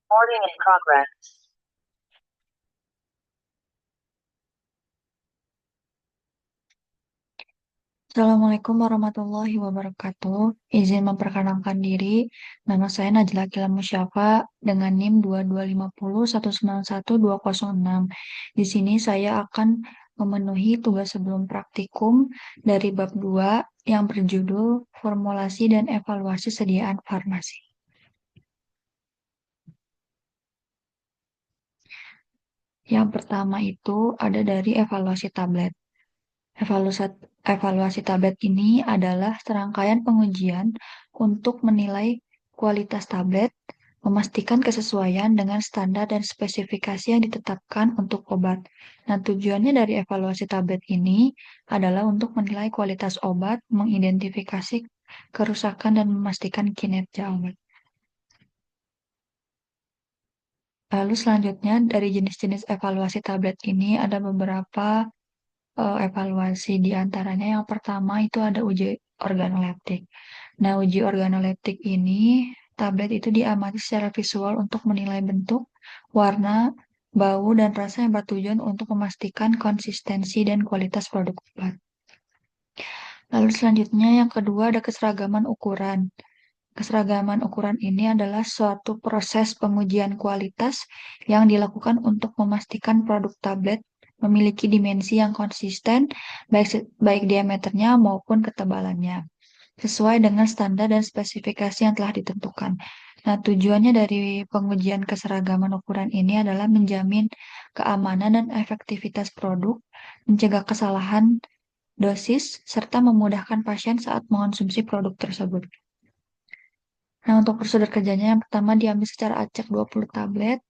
Recording in progress. Assalamualaikum warahmatullahi wabarakatuh. Izin memperkenalkan diri, nama saya Najla Kila Musyafa dengan NIM 22501912006. Di sini saya akan memenuhi tugas sebelum praktikum dari bab 2 yang berjudul Formulasi dan Evaluasi Sediaan Farmasi. Yang pertama itu ada dari evaluasi tablet. Evaluasi, evaluasi tablet ini adalah serangkaian pengujian untuk menilai kualitas tablet, memastikan kesesuaian dengan standar dan spesifikasi yang ditetapkan untuk obat. Nah, tujuannya dari evaluasi tablet ini adalah untuk menilai kualitas obat, mengidentifikasi kerusakan, dan memastikan kinerja obat. Lalu selanjutnya dari jenis-jenis evaluasi tablet ini ada beberapa evaluasi di antaranya yang pertama itu ada uji organoleptik. Nah, uji organoleptik ini tablet itu diamati secara visual untuk menilai bentuk, warna, bau, dan rasa yang bertujuan untuk memastikan konsistensi dan kualitas produk obat. Lalu selanjutnya yang kedua ada keseragaman ukuran. Keseragaman ukuran ini adalah suatu proses pengujian kualitas yang dilakukan untuk memastikan produk tablet memiliki dimensi yang konsisten, baik diameternya maupun ketebalannya, sesuai dengan standar dan spesifikasi yang telah ditentukan. Nah, tujuannya dari pengujian keseragaman ukuran ini adalah menjamin keamanan dan efektivitas produk, mencegah kesalahan dosis, serta memudahkan pasien saat mengonsumsi produk tersebut. Nah, untuk prosedur kerjanya yang pertama diambil secara acak 20 tablet,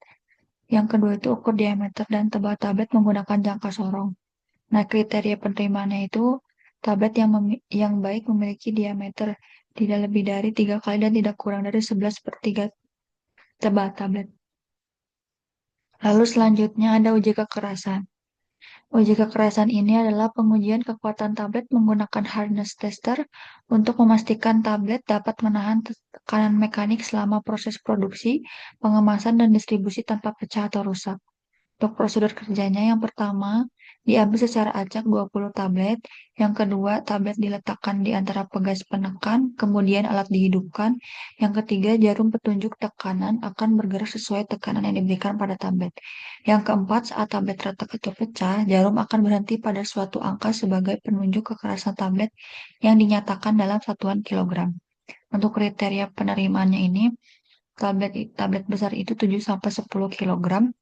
yang kedua itu ukur diameter dan tebal tablet menggunakan jangka sorong. Nah, kriteria penerimaannya itu tablet yang baik memiliki diameter tidak lebih dari 3 kali dan tidak kurang dari 11/3 tebal tablet. Lalu selanjutnya ada uji kekerasan. Uji kekerasan ini adalah pengujian kekuatan tablet menggunakan hardness tester untuk memastikan tablet dapat menahan tekanan mekanik selama proses produksi, pengemasan, dan distribusi tanpa pecah atau rusak. Untuk prosedur kerjanya, yang pertama, diambil secara acak 20 tablet. Yang kedua, tablet diletakkan di antara pegas penekan, kemudian alat dihidupkan. Yang ketiga, jarum petunjuk tekanan akan bergerak sesuai tekanan yang diberikan pada tablet. Yang keempat, saat tablet retak atau pecah, jarum akan berhenti pada suatu angka sebagai penunjuk kekerasan tablet yang dinyatakan dalam satuan kilogram. Untuk kriteria penerimaannya ini, tablet besar itu 7 sampai 10 kilogram,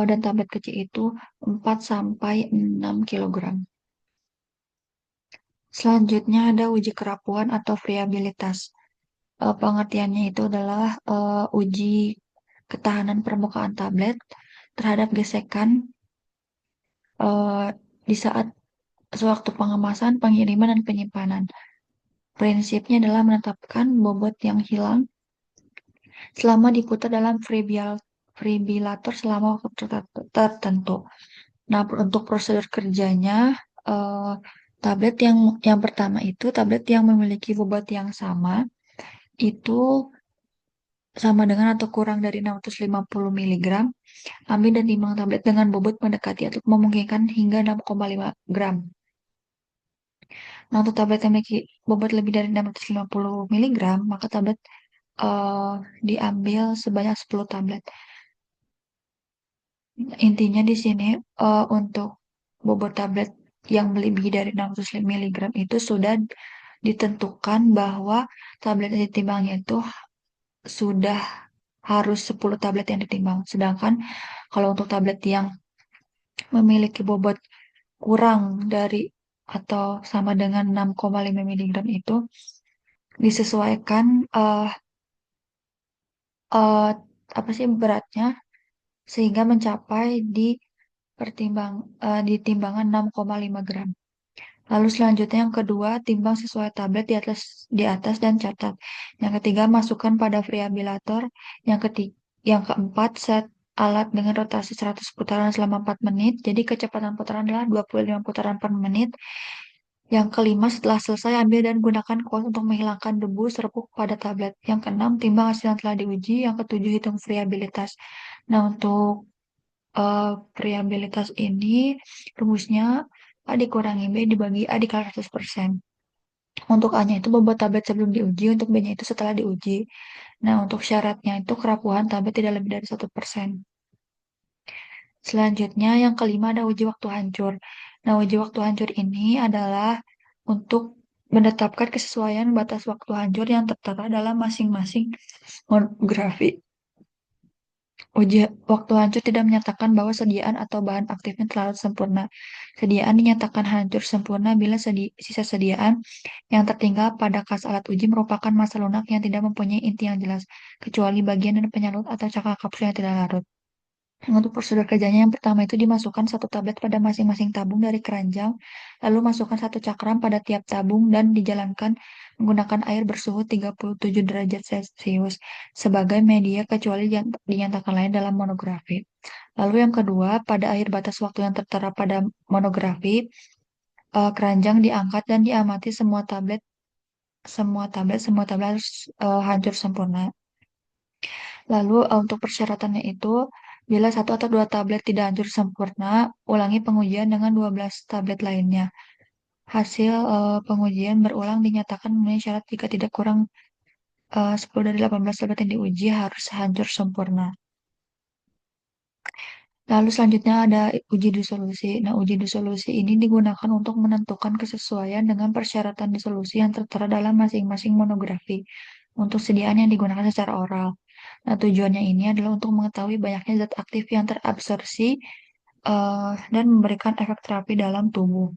dan tablet kecil itu 4 sampai 6 kilogram. Selanjutnya ada uji kerapuhan atau friabilitas. Pengertiannya itu adalah uji ketahanan permukaan tablet terhadap gesekan eh, di saat sewaktu pengemasan, pengiriman, dan penyimpanan. Prinsipnya adalah menetapkan bobot yang hilang selama diputar dalam fribilator selama waktu tertentu. Nah, untuk prosedur kerjanya, eh, tablet yang pertama itu tablet yang memiliki bobot yang itu sama dengan atau kurang dari 650 miligram. Ambil dan timbang tablet dengan bobot mendekati atau memungkinkan hingga 6,5 gram. Nah, untuk tablet yang memiliki bobot lebih dari 650 miligram, maka tablet eh, diambil sebanyak 10 tablet. Intinya di sini untuk bobot tablet yang lebih dari 600 miligram itu sudah ditentukan bahwa tablet yang ditimbangnya itu sudah harus 10 tablet yang ditimbang. Sedangkan kalau untuk tablet yang memiliki bobot kurang dari atau sama dengan 6,5 miligram itu disesuaikan eh, apa sih beratnya sehingga mencapai di timbangan 6,5 gram. Lalu selanjutnya yang kedua, timbang sesuai tablet di atas dan catat. Yang ketiga, masukkan pada variabilator. Yang keempat, set alat dengan rotasi 100 putaran selama 4 menit. Jadi kecepatan putaran adalah 25 putaran per menit. Yang kelima, setelah selesai, ambil dan gunakan kuas untuk menghilangkan debu serpuk pada tablet. Yang keenam, timbang hasil yang telah diuji. Yang ketujuh, hitung variabilitas. Nah, untuk variabilitas ini, rumusnya A dikurangi B dibagi A dikali 100%. Untuk A-nya itu bobot tablet sebelum diuji, untuk B-nya itu setelah diuji. Nah, untuk syaratnya itu kerapuhan tablet tidak lebih dari 1%. Selanjutnya, yang kelima ada uji waktu hancur. Nah, uji waktu hancur ini adalah untuk menetapkan kesesuaian batas waktu hancur yang tertera dalam masing-masing monografi. Uji waktu hancur tidak menyatakan bahwa sediaan atau bahan aktifnya terlalu sempurna. Sediaan dinyatakan hancur sempurna bila sisa sediaan yang tertinggal pada kas alat uji merupakan massa lunak yang tidak mempunyai inti yang jelas, kecuali bagian dan penyalut atau cakar kapsul yang tidak larut. Untuk prosedur kerjanya yang pertama itu dimasukkan satu tablet pada masing-masing tabung dari keranjang, lalu masukkan satu cakram pada tiap tabung dan dijalankan menggunakan air bersuhu 37 derajat Celcius sebagai media kecuali yang dinyatakan lain dalam monografi. Lalu yang kedua, pada akhir batas waktu yang tertera pada monografi, keranjang diangkat dan diamati semua tablet harus hancur sempurna. Lalu untuk persyaratannya itu, bila satu atau dua tablet tidak hancur sempurna, ulangi pengujian dengan 12 tablet lainnya. Hasil pengujian berulang dinyatakan memenuhi syarat jika tidak kurang 10 dari 18 tablet yang diuji harus hancur sempurna. Lalu selanjutnya ada uji disolusi. Nah, uji disolusi ini digunakan untuk menentukan kesesuaian dengan persyaratan disolusi yang tertera dalam masing-masing monografi untuk sediaan yang digunakan secara oral. Nah, tujuannya ini adalah untuk mengetahui banyaknya zat aktif yang terabsorpsi dan memberikan efek terapi dalam tubuh.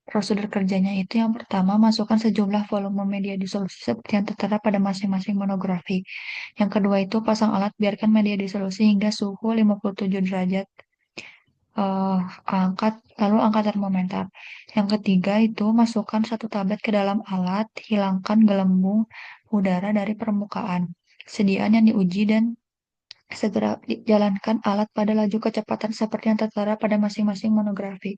Prosedur kerjanya itu yang pertama, masukkan sejumlah volume media disolusi seperti yang tertera pada masing-masing monografi. Yang kedua itu pasang alat biarkan media disolusi hingga suhu 57 derajat. eh lalu angkat termometer. Yang ketiga itu masukkan satu tablet ke dalam alat, hilangkan gelembung udara dari permukaan. Sediaan yang diuji dan segera jalankan alat pada laju kecepatan seperti yang tertera pada masing-masing monografi.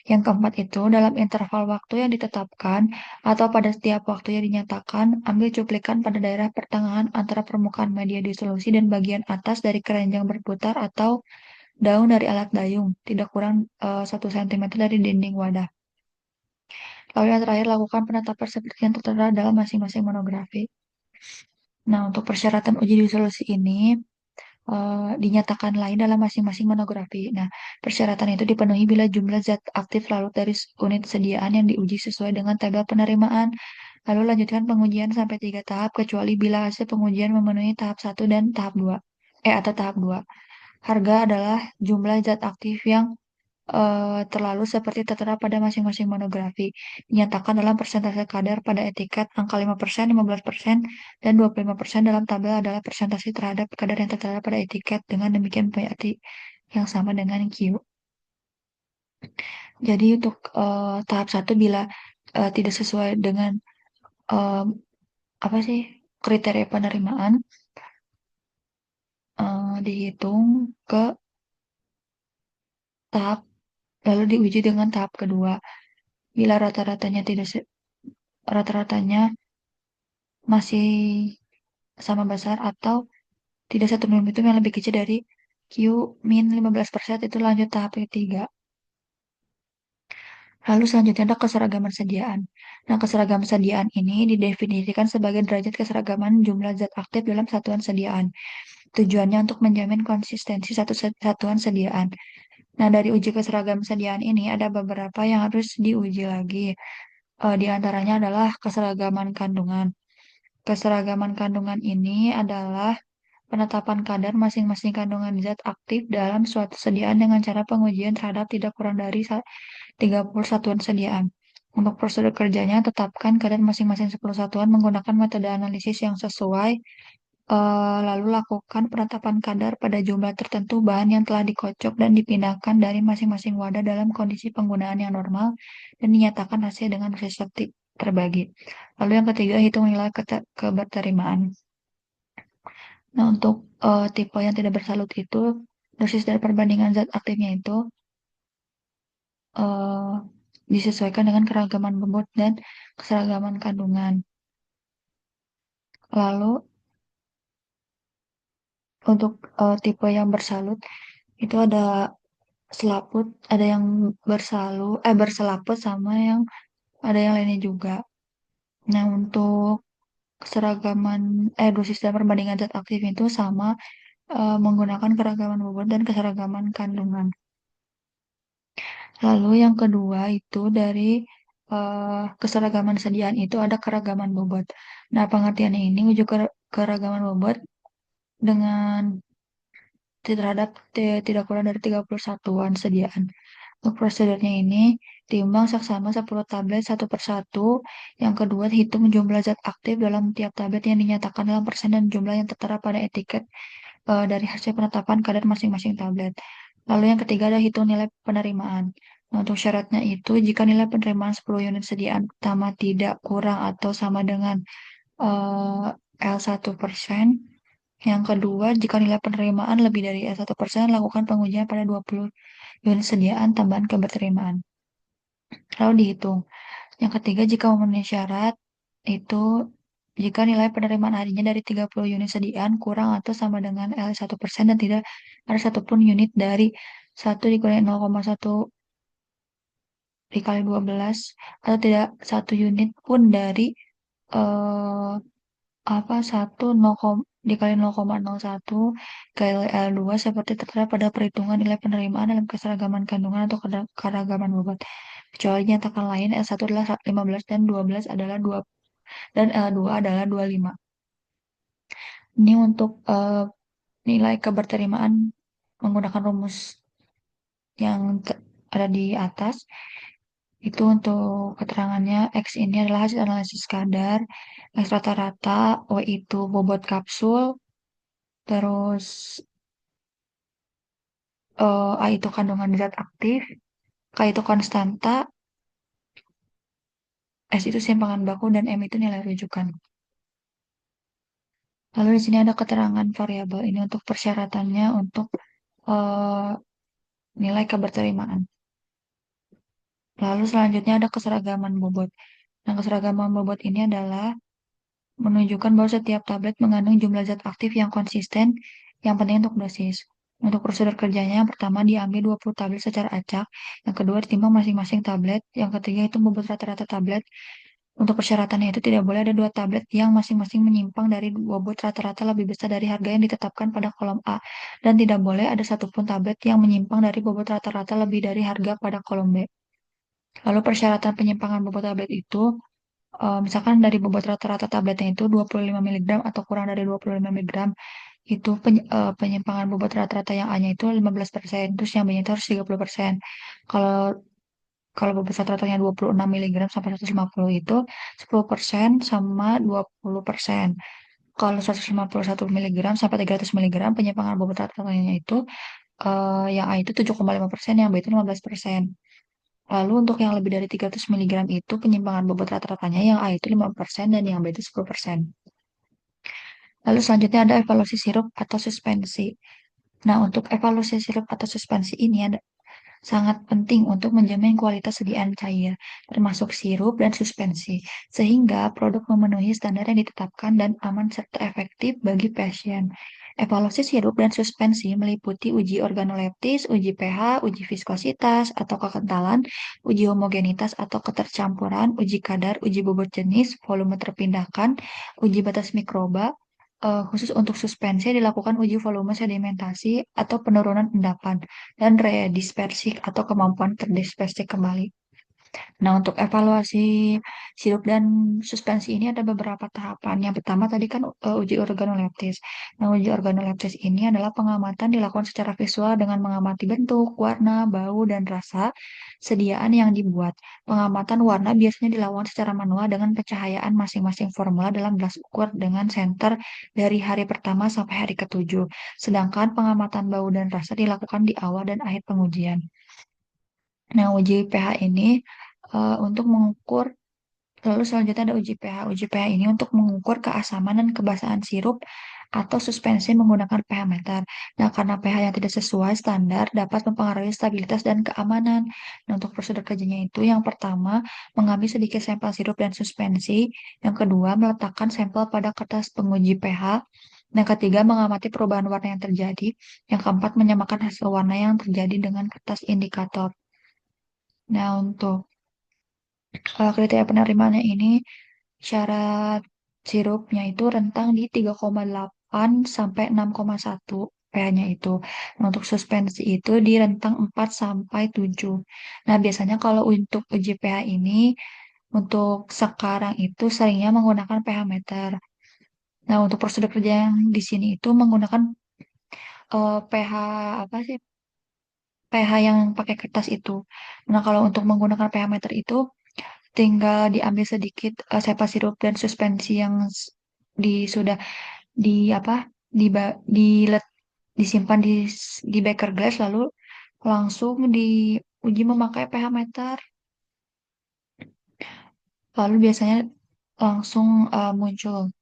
Yang keempat itu, dalam interval waktu yang ditetapkan atau pada setiap waktu yang dinyatakan, ambil cuplikan pada daerah pertengahan antara permukaan media disolusi dan bagian atas dari keranjang berputar atau daun dari alat dayung, tidak kurang 1 cm dari dinding wadah. Lalu yang terakhir, lakukan penetapan seperti yang tertera dalam masing-masing monografi. Nah, untuk persyaratan uji disolusi ini, dinyatakan lain dalam masing-masing monografi. Nah, persyaratan itu dipenuhi bila jumlah zat aktif larut dari unit sediaan yang diuji sesuai dengan tabel penerimaan. Lalu lanjutkan pengujian sampai 3 tahap, kecuali bila hasil pengujian memenuhi tahap 1 dan tahap 2. Atau tahap 2. Harga adalah jumlah zat aktif yang terlalu seperti tertera pada masing-masing monografi. Dinyatakan dalam persentase kadar pada etiket, angka 5%, 15%, dan 25% dalam tabel adalah persentase terhadap kadar yang tertera pada etiket. Dengan demikian berarti yang sama dengan Q. Jadi untuk tahap 1 bila tidak sesuai dengan eh, apa sih kriteria penerimaan, dihitung ke tahap lalu diuji dengan tahap kedua. Bila rata-ratanya masih sama besar atau tidak satu momentum yang lebih kecil dari Q min 15% itu lanjut tahap ketiga. Lalu selanjutnya ada keseragaman sediaan. Nah, keseragaman sediaan ini didefinisikan sebagai derajat keseragaman jumlah zat aktif dalam satuan sediaan. Tujuannya untuk menjamin konsistensi satu satuan sediaan. Nah, dari uji keseragaman sediaan ini ada beberapa yang harus diuji lagi. Di antaranya adalah keseragaman kandungan. Keseragaman kandungan ini adalah penetapan kadar masing-masing kandungan zat aktif dalam suatu sediaan dengan cara pengujian terhadap tidak kurang dari 30 satuan sediaan. Untuk prosedur kerjanya, tetapkan kadar masing-masing 10 satuan menggunakan metode analisis yang sesuai, lalu lakukan penetapan kadar pada jumlah tertentu bahan yang telah dikocok dan dipindahkan dari masing-masing wadah dalam kondisi penggunaan yang normal dan dinyatakan hasil dengan reseptif terbagi. Lalu yang ketiga, hitung nilai keberterimaan. Nah, untuk tipe yang tidak bersalut itu, dosis dari perbandingan zat aktifnya itu disesuaikan dengan keragaman bobot dan keseragaman kandungan. Lalu untuk tipe yang bersalut itu ada selaput, ada yang berselaput sama yang ada yang lainnya juga. Nah, untuk keseragaman dosis dan perbandingan zat aktif itu sama menggunakan keragaman bobot dan keseragaman kandungan. Lalu yang kedua itu dari keseragaman sediaan itu ada keragaman bobot. Nah, pengertiannya ini ujuk keragaman bobot dengan tidak kurang dari 30 satuan sediaan. Untuk prosedurnya ini, timbang saksama 10 tablet satu per satu. Yang kedua, hitung jumlah zat aktif dalam tiap tablet yang dinyatakan dalam persen dan jumlah yang tertera pada etiket dari hasil penetapan kadar masing-masing tablet. Lalu yang ketiga ada hitung nilai penerimaan. Nah, untuk syaratnya itu, jika nilai penerimaan 10 unit sediaan pertama tidak kurang atau sama dengan eh, L1%. Yang kedua, jika nilai penerimaan lebih dari L1%, lakukan pengujian pada 20 unit sediaan tambahan keberterimaan. Lalu dihitung. Yang ketiga, jika memenuhi syarat, itu jika nilai penerimaan harinya dari 30 unit sediaan kurang atau sama dengan L1% dan tidak ada satupun unit dari 1 dikurangi 0,1 dikali 12 atau tidak satu unit pun dari eh, apa 1 dikali 0,01 kali L2 seperti tertera pada perhitungan nilai penerimaan dalam keseragaman kandungan atau keragaman bobot. Kecuali nyatakan lain, L1 adalah 15 dan 12 adalah 2 dan L2 adalah 25. Ini untuk nilai keberterimaan menggunakan rumus yang ada di atas. Itu untuk keterangannya, X ini adalah hasil analisis kadar, X rata-rata, W itu bobot kapsul, terus A itu kandungan zat aktif, K itu konstanta, S itu simpangan baku, dan M itu nilai rujukan. Lalu di sini ada keterangan variabel ini untuk persyaratannya untuk eh, nilai keberterimaan. Lalu selanjutnya ada keseragaman bobot. Nah, keseragaman bobot ini adalah menunjukkan bahwa setiap tablet mengandung jumlah zat aktif yang konsisten, yang penting untuk dosis. Untuk prosedur kerjanya, yang pertama diambil 20 tablet secara acak, yang kedua ditimbang masing-masing tablet, yang ketiga itu bobot rata-rata tablet. Untuk persyaratannya itu tidak boleh ada dua tablet yang masing-masing menyimpang dari bobot rata-rata lebih besar dari harga yang ditetapkan pada kolom A, dan tidak boleh ada satupun tablet yang menyimpang dari bobot rata-rata lebih dari harga pada kolom B. Lalu persyaratan penyimpangan bobot tablet itu misalkan dari bobot rata-rata tabletnya itu 25 miligram atau kurang dari 25 miligram, itu penyimpangan bobot rata-rata yang A-nya itu 15%, terus yang B-nya itu harus 30%. Kalau kalau bobot rata-ratanya 26 miligram sampai 150 itu 10% sama 20%. Kalau 151 miligram sampai 300 miligram penyimpangan bobot rata-ratanya itu yang A itu 7,5%, yang B itu 15%. Lalu untuk yang lebih dari 300 miligram itu penyimpangan bobot rata-ratanya yang A itu 5% dan yang B itu 10%. Lalu selanjutnya ada evaluasi sirup atau suspensi. Nah, untuk evaluasi sirup atau suspensi ini ada sangat penting untuk menjamin kualitas sediaan cair, termasuk sirup dan suspensi, sehingga produk memenuhi standar yang ditetapkan dan aman serta efektif bagi pasien. Evaluasi sirup dan suspensi meliputi uji organoleptis, uji pH, uji viskositas atau kekentalan, uji homogenitas atau ketercampuran, uji kadar, uji bobot jenis, volume terpindahkan, uji batas mikroba. Khusus untuk suspensi dilakukan uji volume sedimentasi atau penurunan endapan dan redispersi atau kemampuan terdispersi kembali. Nah, untuk evaluasi sirup dan suspensi ini ada beberapa tahapan. Yang pertama tadi kan uji organoleptis. Nah, uji organoleptis ini adalah pengamatan dilakukan secara visual dengan mengamati bentuk, warna, bau, dan rasa sediaan yang dibuat. Pengamatan warna biasanya dilakukan secara manual dengan pencahayaan masing-masing formula dalam gelas ukur dengan senter dari hari pertama sampai hari ketujuh. Sedangkan pengamatan bau dan rasa dilakukan di awal dan akhir pengujian. Nah, uji pH ini untuk mengukur, lalu selanjutnya ada uji pH. Uji pH ini untuk mengukur keasaman dan kebasahan sirup atau suspensi menggunakan pH meter. Nah, karena pH yang tidak sesuai standar dapat mempengaruhi stabilitas dan keamanan. Nah, untuk prosedur kerjanya itu yang pertama, mengambil sedikit sampel sirup dan suspensi. Yang kedua, meletakkan sampel pada kertas penguji pH. Yang ketiga, mengamati perubahan warna yang terjadi. Yang keempat, menyamakan hasil warna yang terjadi dengan kertas indikator. Nah, untuk kriteria penerimaannya ini, syarat sirupnya itu rentang di 3,8 sampai 6,1 pH-nya itu. Nah, untuk suspensi itu di rentang 4 sampai 7. Nah, biasanya kalau untuk uji pH ini, untuk sekarang itu seringnya menggunakan pH meter. Nah, untuk prosedur kerja yang di sini itu menggunakan pH apa sih? pH yang pakai kertas itu. Nah, kalau untuk menggunakan pH meter itu tinggal diambil sedikit sepa sirup dan suspensi yang sudah di apa di disimpan di beker glass lalu langsung diuji memakai pH meter. Lalu biasanya langsung muncul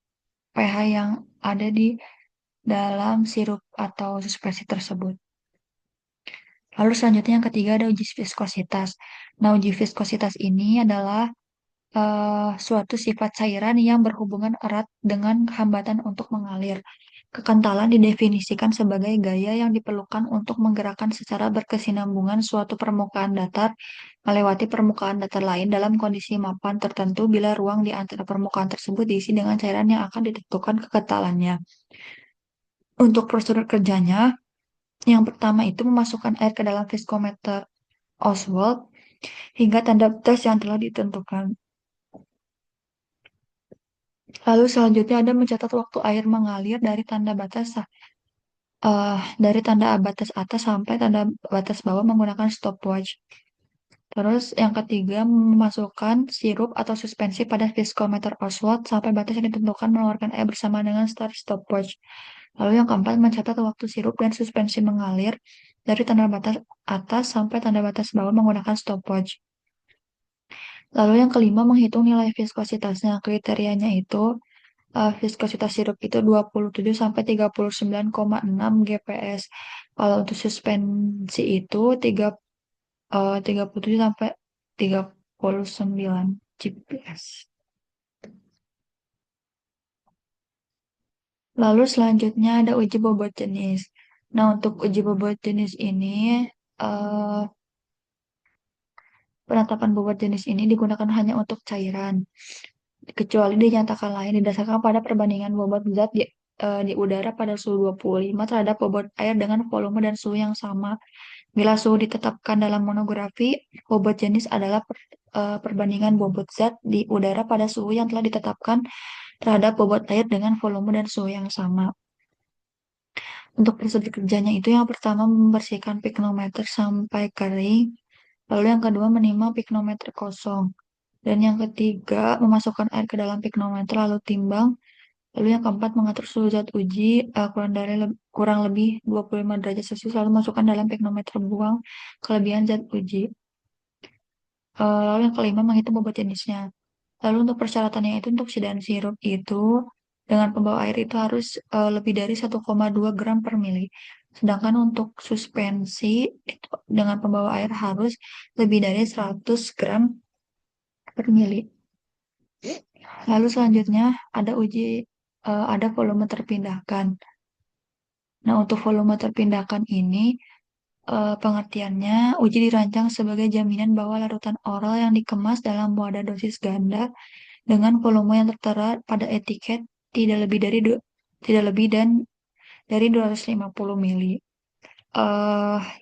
pH yang ada di dalam sirup atau suspensi tersebut. Lalu selanjutnya yang ketiga ada uji viskositas. Nah, uji viskositas ini adalah suatu sifat cairan yang berhubungan erat dengan hambatan untuk mengalir. Kekentalan didefinisikan sebagai gaya yang diperlukan untuk menggerakkan secara berkesinambungan suatu permukaan datar melewati permukaan datar lain dalam kondisi mapan tertentu bila ruang di antara permukaan tersebut diisi dengan cairan yang akan ditentukan kekentalannya. Untuk prosedur kerjanya, yang pertama itu memasukkan air ke dalam viskometer Oswald hingga tanda batas yang telah ditentukan. Lalu selanjutnya ada mencatat waktu air mengalir dari tanda batas atas sampai tanda batas bawah menggunakan stopwatch. Terus yang ketiga memasukkan sirup atau suspensi pada viskometer Oswald sampai batas yang ditentukan mengeluarkan air bersama dengan start stopwatch. Lalu yang keempat mencatat waktu sirup dan suspensi mengalir dari tanda batas atas sampai tanda batas bawah menggunakan stopwatch. Lalu yang kelima menghitung nilai viskositasnya. Kriterianya itu viskositas sirup itu 27 sampai 39,6 GPS. Kalau untuk suspensi itu 37 sampai 39 GPS. Lalu selanjutnya ada uji bobot jenis. Nah, untuk uji bobot jenis ini, eh, penetapan bobot jenis ini digunakan hanya untuk cairan, kecuali dinyatakan lain didasarkan pada perbandingan bobot zat di udara pada suhu 25 terhadap bobot air dengan volume dan suhu yang sama. Bila suhu ditetapkan dalam monografi, bobot jenis adalah perbandingan bobot zat di udara pada suhu yang telah ditetapkan terhadap bobot air dengan volume dan suhu yang sama. Untuk prosedur kerjanya itu yang pertama membersihkan piknometer sampai kering, lalu yang kedua menimang piknometer kosong, dan yang ketiga memasukkan air ke dalam piknometer lalu timbang, lalu yang keempat mengatur suhu zat uji kurang lebih 25 derajat Celcius lalu masukkan dalam piknometer buang kelebihan zat uji. Lalu yang kelima menghitung bobot jenisnya. Lalu untuk persyaratannya itu untuk sidaan sirup itu dengan pembawa air itu harus lebih dari 1,2 gram per mili. Sedangkan untuk suspensi itu dengan pembawa air harus lebih dari 100 gram per mili. Lalu selanjutnya ada volume terpindahkan. Nah, untuk volume terpindahkan ini pengertiannya uji dirancang sebagai jaminan bahwa larutan oral yang dikemas dalam wadah dosis ganda dengan volume yang tertera pada etiket tidak lebih dari tidak lebih dan dari 250 mili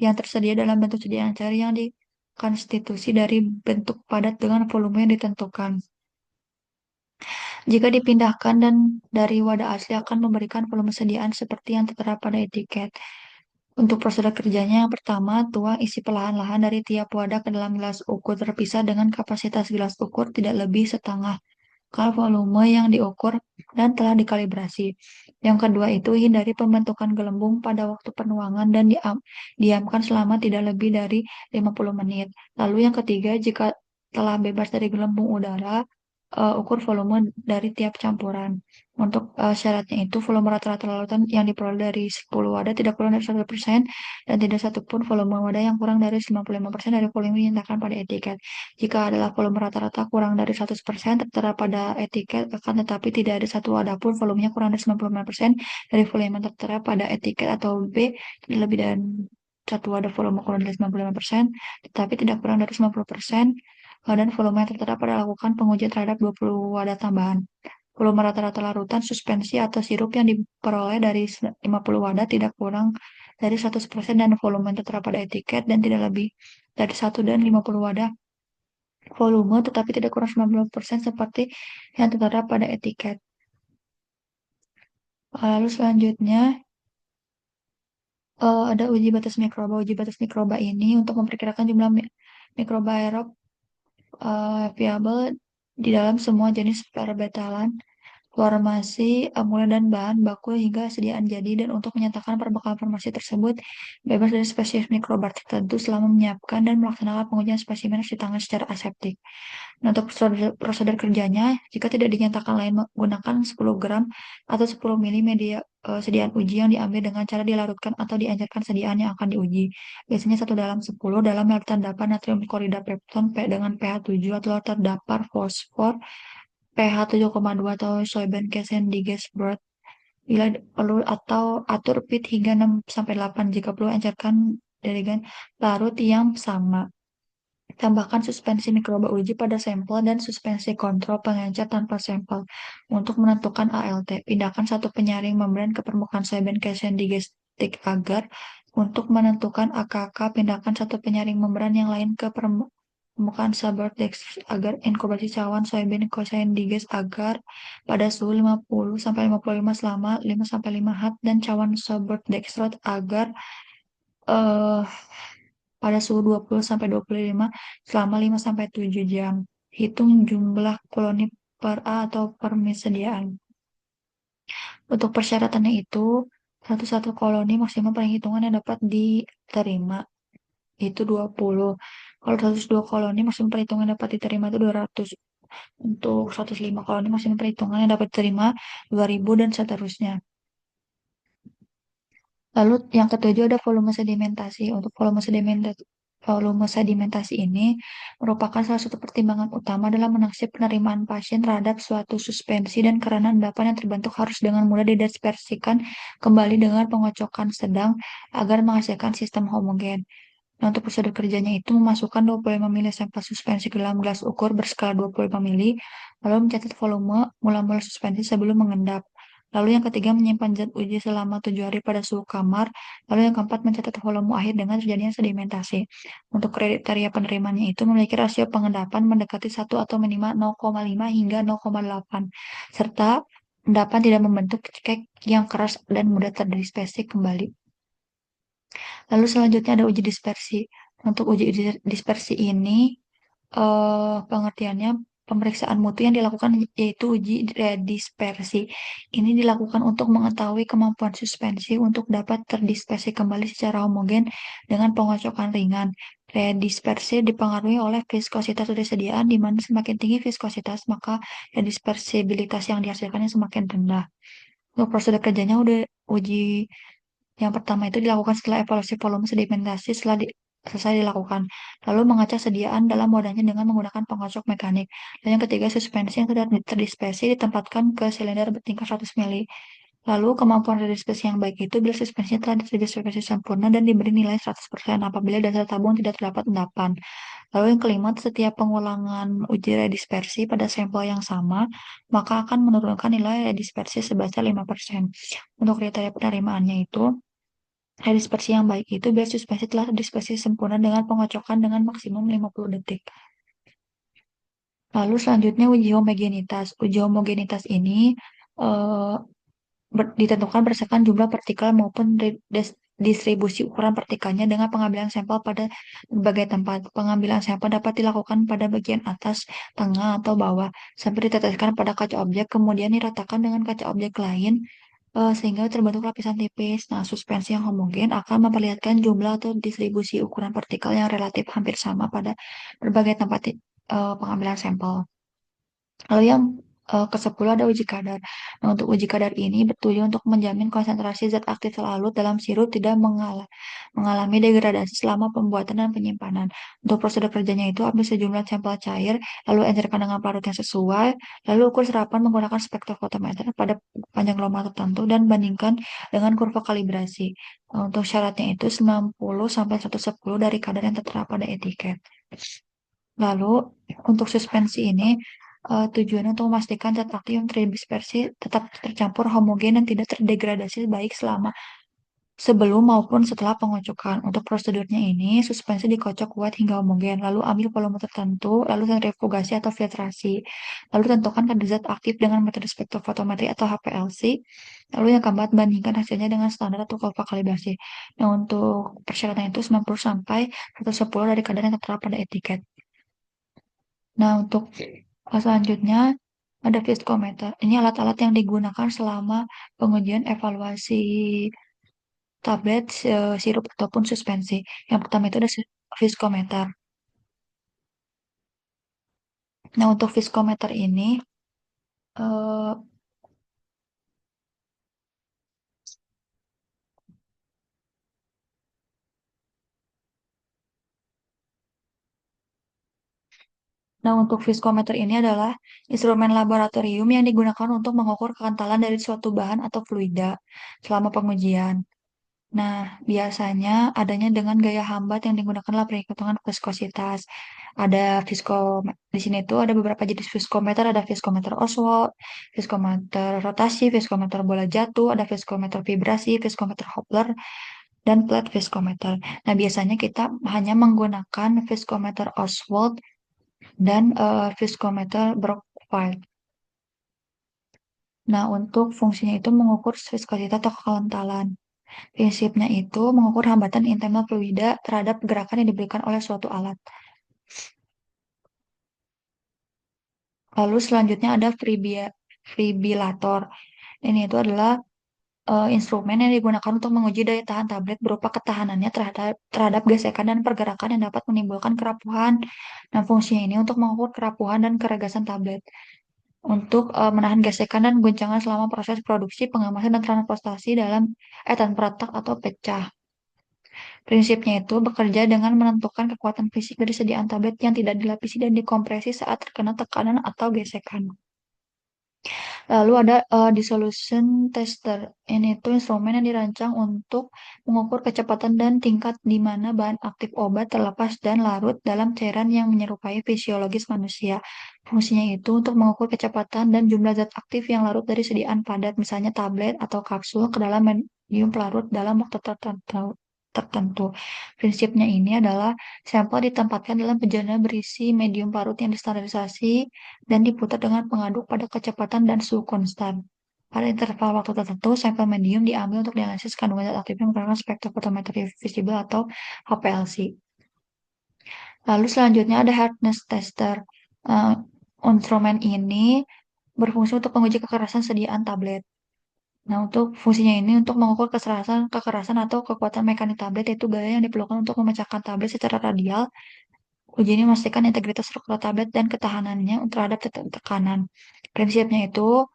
yang tersedia dalam bentuk sediaan cair yang dikonstitusi dari bentuk padat dengan volume yang ditentukan. Jika dipindahkan dan dari wadah asli akan memberikan volume sediaan seperti yang tertera pada etiket. Untuk prosedur kerjanya yang pertama, tuang isi perlahan-lahan dari tiap wadah ke dalam gelas ukur terpisah dengan kapasitas gelas ukur tidak lebih setengah kali volume yang diukur dan telah dikalibrasi. Yang kedua itu hindari pembentukan gelembung pada waktu penuangan dan diamkan selama tidak lebih dari 50 menit. Lalu yang ketiga, jika telah bebas dari gelembung udara, ukur volume dari tiap campuran. Untuk syaratnya itu volume rata-rata larutan yang diperoleh dari 10 wadah tidak kurang dari 1% dan tidak satupun volume wadah yang kurang dari 95% dari volume yang dinyatakan pada etiket. Jika adalah volume rata-rata kurang dari 100% tertera pada etiket akan tetapi tidak ada satu wadah pun volumenya kurang dari 95% dari volume yang tertera pada etiket atau B lebih dari satu wadah volume kurang dari 95% tetapi tidak kurang dari 90% dan volume yang tertera pada lakukan pengujian terhadap 20 wadah tambahan. Volume rata-rata larutan, suspensi, atau sirup yang diperoleh dari 50 wadah tidak kurang dari 100% dan volume yang tertera pada etiket dan tidak lebih dari 1 dan 50 wadah volume tetapi tidak kurang 90% seperti yang tertera pada etiket. Lalu selanjutnya ada uji batas mikroba. Uji batas mikroba ini untuk memperkirakan jumlah mikroba aerob viabel di dalam semua jenis perbetalan formasi, mulai dan bahan baku hingga sediaan jadi dan untuk menyatakan perbekalan formasi tersebut bebas dari spesies mikroba tertentu selama menyiapkan dan melaksanakan pengujian spesimen di tangan secara aseptik. Nah, untuk prosedur kerjanya, jika tidak dinyatakan lain menggunakan 10 gram atau 10 mili media sediaan uji yang diambil dengan cara dilarutkan atau diajarkan sediaan yang akan diuji. Biasanya 1 dalam 10 dalam larutan dapat natrium klorida pepton dengan pH 7 atau larutan dapat fosfor pH 7,2 atau soybean Cassaindiges broth bila perlu atau atur pit hingga 6 sampai 8 jika perlu encerkan dengan larut yang sama. Tambahkan suspensi mikroba uji pada sampel dan suspensi kontrol pengencer tanpa sampel. Untuk menentukan ALT, pindahkan satu penyaring membran ke permukaan soybean Cassaindigestic agar untuk menentukan AKK, pindahkan satu penyaring membran yang lain ke permukaan subwort dextrose agar inkubasi cawan soybean Cassaindiges agar pada suhu 50-55 selama 5-5 H dan cawan subwort dextrose agar eh pada suhu 20-25 selama 5-7 jam. Hitung jumlah koloni per A atau per mil sediaan. Untuk persyaratannya itu, satu koloni maksimum perhitungan yang dapat diterima itu 20. Kalau 102 koloni maksimum perhitungan yang dapat diterima itu 200. Untuk 105 koloni maksimum perhitungan yang dapat diterima 2000 dan seterusnya. Lalu yang ketujuh ada volume sedimentasi. Untuk volume sedimentasi ini merupakan salah satu pertimbangan utama dalam menaksir penerimaan pasien terhadap suatu suspensi dan karena endapan yang terbentuk harus dengan mudah didispersikan kembali dengan pengocokan sedang agar menghasilkan sistem homogen. Nah, untuk prosedur kerjanya itu memasukkan 25 ml sampel suspensi ke dalam gelas ukur berskala 25 ml, lalu mencatat volume mula-mula suspensi sebelum mengendap. Lalu yang ketiga menyimpan zat uji selama 7 hari pada suhu kamar. Lalu yang keempat mencatat volume akhir dengan terjadinya sedimentasi. Untuk kriteria penerimaannya itu memiliki rasio pengendapan mendekati 1 atau minimal 0,5 hingga 0,8. Serta endapan tidak membentuk cekek yang keras dan mudah terdispersi kembali. Lalu selanjutnya ada uji dispersi. Untuk uji dispersi ini pengertiannya pemeriksaan mutu yang dilakukan yaitu uji redispersi. Ini dilakukan untuk mengetahui kemampuan suspensi untuk dapat terdispersi kembali secara homogen dengan pengocokan ringan. Redispersi dipengaruhi oleh viskositas dari sediaan, di mana semakin tinggi viskositas, maka redispersibilitas yang dihasilkannya semakin rendah. Untuk prosedur kerjanya udah uji yang pertama itu dilakukan setelah evaluasi volume sedimentasi selesai dilakukan. Lalu mengacak sediaan dalam wadahnya dengan menggunakan pengocok mekanik. Dan yang ketiga, suspensi yang sudah terdispersi ditempatkan ke silinder bertingkat 100 mili. Lalu kemampuan redispersi yang baik itu bila suspensinya telah terdispersi sempurna dan diberi nilai 100% apabila dasar tabung tidak terdapat endapan. Lalu yang kelima, setiap pengulangan uji redispersi pada sampel yang sama, maka akan menurunkan nilai redispersi sebesar 5%. Untuk kriteria penerimaannya itu, dispersi yang baik itu biar suspensi telah dispersi sempurna dengan pengocokan dengan maksimum 50 detik. Lalu selanjutnya uji homogenitas. Uji homogenitas ini eh, ditentukan berdasarkan jumlah partikel maupun distribusi ukuran partikelnya dengan pengambilan sampel pada berbagai tempat. Pengambilan sampel dapat dilakukan pada bagian atas, tengah, atau bawah, sampai diteteskan pada kaca objek, kemudian diratakan dengan kaca objek lain sehingga terbentuk lapisan tipis. Nah, suspensi yang homogen akan memperlihatkan jumlah atau distribusi ukuran partikel yang relatif hampir sama pada berbagai tempat pengambilan sampel. Lalu yang ke-10 ada uji kadar. Nah, untuk uji kadar ini bertujuan untuk menjamin konsentrasi zat aktif larut dalam sirup tidak mengalami degradasi selama pembuatan dan penyimpanan. Untuk prosedur kerjanya itu ambil sejumlah sampel cair, lalu encerkan dengan parut yang sesuai, lalu ukur serapan menggunakan spektrofotometer pada panjang gelombang tertentu dan bandingkan dengan kurva kalibrasi. Untuk syaratnya itu 90 sampai 110 dari kadar yang tertera pada etiket. Lalu untuk suspensi ini tujuannya untuk memastikan zat aktif yang terdispersi tetap tercampur homogen dan tidak terdegradasi baik selama sebelum maupun setelah pengocokan. Untuk prosedurnya ini, suspensi dikocok kuat hingga homogen, lalu ambil volume tertentu, lalu sentrifugasi atau filtrasi. Lalu tentukan kadar zat aktif dengan metode spektrofotometri atau HPLC. Lalu yang keempat, bandingkan hasilnya dengan standar atau kurva kalibrasi. Nah, untuk persyaratan itu 90 sampai 110 dari kadar yang tertera pada etiket. Nah, untuk selanjutnya ada viskometer. Ini alat-alat yang digunakan selama pengujian evaluasi tablet, sirup ataupun suspensi. Yang pertama itu ada viskometer. Nah, untuk viskometer ini, eh, nah untuk viskometer ini adalah instrumen laboratorium yang digunakan untuk mengukur kekentalan dari suatu bahan atau fluida selama pengujian. Nah, biasanya adanya dengan gaya hambat yang digunakan dalam perhitungan viskositas. Ada di sini tuh ada beberapa jenis viskometer, ada viskometer Oswald, viskometer rotasi, viskometer bola jatuh, ada viskometer vibrasi, viskometer Hopler, dan plate viskometer. Nah, biasanya kita hanya menggunakan viskometer Oswald dan viskometer Brockfield. Nah, untuk fungsinya itu mengukur viskositas atau kekentalan. Prinsipnya itu mengukur hambatan internal fluida terhadap gerakan yang diberikan oleh suatu alat. Lalu selanjutnya ada fibrillator. Ini itu adalah instrumen yang digunakan untuk menguji daya tahan tablet berupa ketahanannya terhadap gesekan dan pergerakan yang dapat menimbulkan kerapuhan. Nah, fungsinya ini untuk mengukur kerapuhan dan keregasan tablet. Untuk menahan gesekan dan guncangan selama proses produksi, pengemasan, dan transportasi tanpa retak atau pecah. Prinsipnya itu bekerja dengan menentukan kekuatan fisik dari sediaan tablet yang tidak dilapisi dan dikompresi saat terkena tekanan atau gesekan. Lalu ada dissolution tester. Ini tuh instrumen yang dirancang untuk mengukur kecepatan dan tingkat di mana bahan aktif obat terlepas dan larut dalam cairan yang menyerupai fisiologis manusia. Fungsinya itu untuk mengukur kecepatan dan jumlah zat aktif yang larut dari sediaan padat, misalnya tablet atau kapsul, ke dalam medium pelarut dalam waktu tertentu. Prinsipnya ini adalah sampel ditempatkan dalam bejana berisi medium parut yang distandarisasi dan diputar dengan pengaduk pada kecepatan dan suhu konstan. Pada interval waktu tertentu, sampel medium diambil untuk dianalisis kandungan zat aktif yang menggunakan spektrofotometri visible atau HPLC. Lalu selanjutnya ada hardness tester. Eh, Instrumen ini berfungsi untuk menguji kekerasan sediaan tablet. Nah, untuk fungsinya ini untuk mengukur kekerasan atau kekuatan mekanik tablet, yaitu gaya yang diperlukan untuk memecahkan tablet secara radial. Uji ini memastikan integritas struktur tablet dan ketahanannya terhadap tekanan. Prinsipnya itu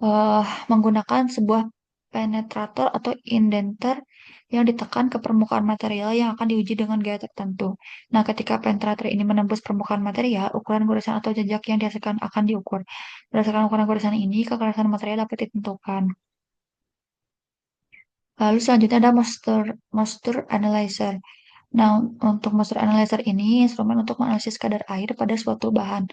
eh, menggunakan sebuah penetrator atau indenter yang ditekan ke permukaan material yang akan diuji dengan gaya tertentu. Nah, ketika penetrator ini menembus permukaan material, ukuran goresan atau jejak yang dihasilkan akan diukur. Berdasarkan ukuran goresan ini, kekerasan material dapat ditentukan. Lalu selanjutnya ada moisture analyzer. Nah, untuk moisture analyzer ini instrumen untuk menganalisis kadar air pada suatu bahan.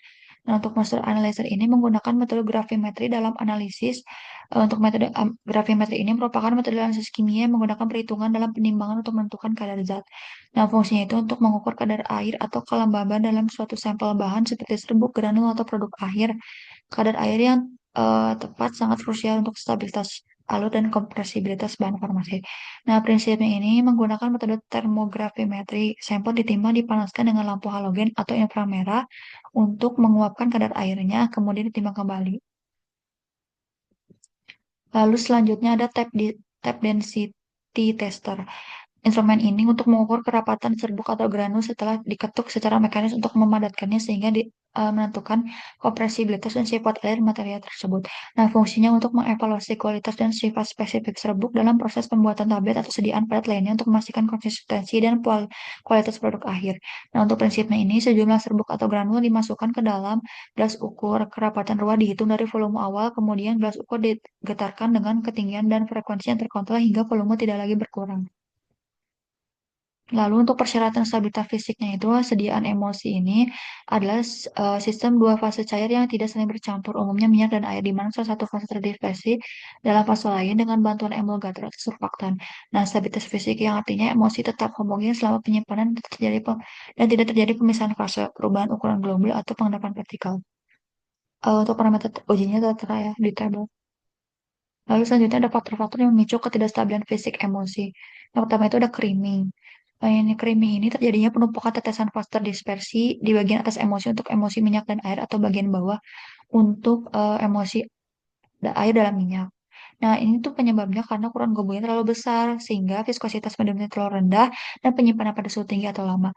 Nah, untuk moisture analyzer ini menggunakan metode gravimetri dalam analisis. Untuk metode gravimetri ini merupakan metode analisis kimia yang menggunakan perhitungan dalam penimbangan untuk menentukan kadar zat. Nah, fungsinya itu untuk mengukur kadar air atau kelembaban dalam suatu sampel bahan seperti serbuk, granul, atau produk akhir. Kadar air yang tepat sangat krusial untuk stabilitas alur dan kompresibilitas bahan farmasi. Nah, prinsipnya ini menggunakan metode termografimetri. Sampel ditimbang dipanaskan dengan lampu halogen atau inframerah untuk menguapkan kadar airnya, kemudian ditimbang kembali. Lalu selanjutnya ada tap density tester. Instrumen ini untuk mengukur kerapatan serbuk atau granul setelah diketuk secara mekanis untuk memadatkannya sehingga menentukan kompresibilitas dan sifat air material tersebut. Nah, fungsinya untuk mengevaluasi kualitas dan sifat spesifik serbuk dalam proses pembuatan tablet atau sediaan padat lainnya untuk memastikan konsistensi dan kualitas produk akhir. Nah, untuk prinsipnya ini, sejumlah serbuk atau granul dimasukkan ke dalam gelas ukur. Kerapatan ruang dihitung dari volume awal, kemudian gelas ukur digetarkan dengan ketinggian dan frekuensi yang terkontrol hingga volume tidak lagi berkurang. Lalu untuk persyaratan stabilitas fisiknya itu, sediaan emulsi ini adalah sistem dua fase cair yang tidak saling bercampur, umumnya minyak dan air, di mana salah satu fase terdispersi dalam fase lain dengan bantuan emulgator atau surfaktan. Nah, stabilitas fisik yang artinya emulsi tetap homogen selama penyimpanan dan tidak terjadi pemisahan fase, perubahan ukuran global atau pengendapan vertikal. Untuk parameter ujinya tertera ya di tabel. Lalu selanjutnya ada faktor-faktor yang memicu ketidakstabilan fisik emosi. Yang pertama itu ada creaming. Nah, ini creaming ini terjadinya penumpukan tetesan fase terdispersi di bagian atas emosi untuk emosi minyak dan air atau bagian bawah untuk emosi air dalam minyak. Nah, ini tuh penyebabnya karena ukuran gobelin terlalu besar sehingga viskositas mediumnya terlalu rendah dan penyimpanan pada suhu tinggi atau lama.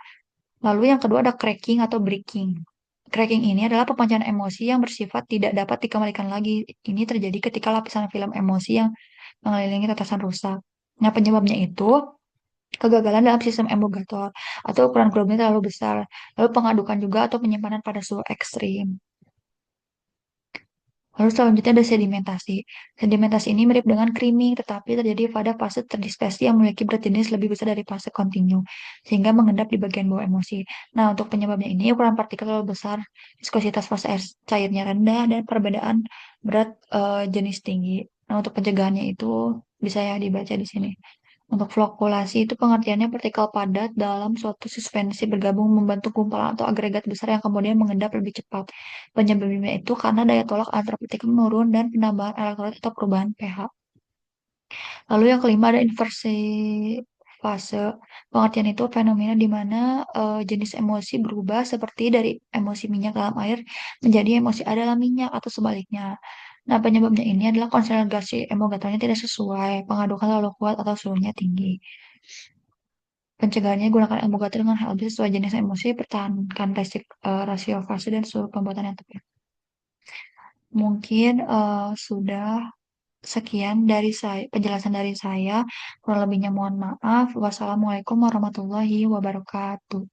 Lalu yang kedua ada cracking atau breaking. Cracking ini adalah pemancaran emosi yang bersifat tidak dapat dikembalikan lagi. Ini terjadi ketika lapisan film emosi yang mengelilingi tetesan rusak. Nah, penyebabnya itu kegagalan dalam sistem emulgator atau ukuran globulin terlalu besar, lalu pengadukan juga atau penyimpanan pada suhu ekstrim. Lalu selanjutnya ada sedimentasi. Sedimentasi ini mirip dengan creaming, tetapi terjadi pada fase terdispersi yang memiliki berat jenis lebih besar dari fase kontinu, sehingga mengendap di bagian bawah emosi. Nah, untuk penyebabnya ini, ukuran partikel terlalu besar, viskositas fase air cairnya rendah, dan perbedaan berat jenis tinggi. Nah, untuk pencegahannya itu bisa ya dibaca di sini. Untuk flokulasi itu pengertiannya partikel padat dalam suatu suspensi bergabung membentuk gumpalan atau agregat besar yang kemudian mengendap lebih cepat. Penyebabnya itu karena daya tolak antar partikel menurun dan penambahan elektrolit atau perubahan pH. Lalu yang kelima ada inversi fase. Pengertian itu fenomena di mana jenis emosi berubah seperti dari emosi minyak dalam air menjadi emosi air dalam minyak atau sebaliknya. Nah, penyebabnya ini adalah konsentrasi emulgatornya tidak sesuai, pengadukan terlalu kuat atau suhunya tinggi. Pencegahannya gunakan emulgator dengan HLB sesuai jenis emosi, pertahankan rasio fase dan suhu pembuatan yang tepat. Mungkin sudah sekian dari saya, penjelasan dari saya. Kurang lebihnya mohon maaf. Wassalamualaikum warahmatullahi wabarakatuh.